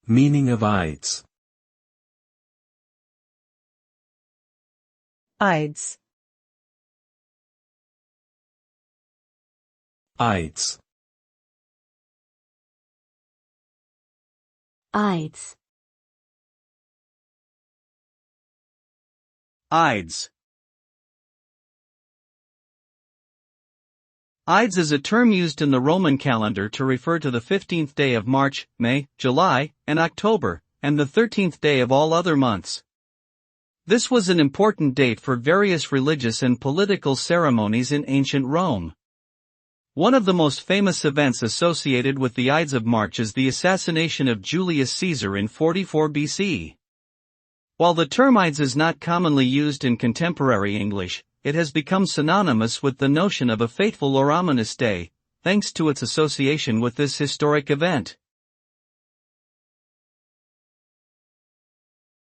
Meaning of ides. Ides. Ides. Ides. Ides. Ides is a term used in the Roman calendar to refer to the 15th day of March, May, July, and October, and the 13th day of all other months. This was an important date for various religious and political ceremonies in ancient Rome. One of the most famous events associated with the Ides of March is the assassination of Julius Caesar in 44 BC. While the term Ides is not commonly used in contemporary English, it has become synonymous with the notion of a fateful or ominous day, thanks to its association with this historic event.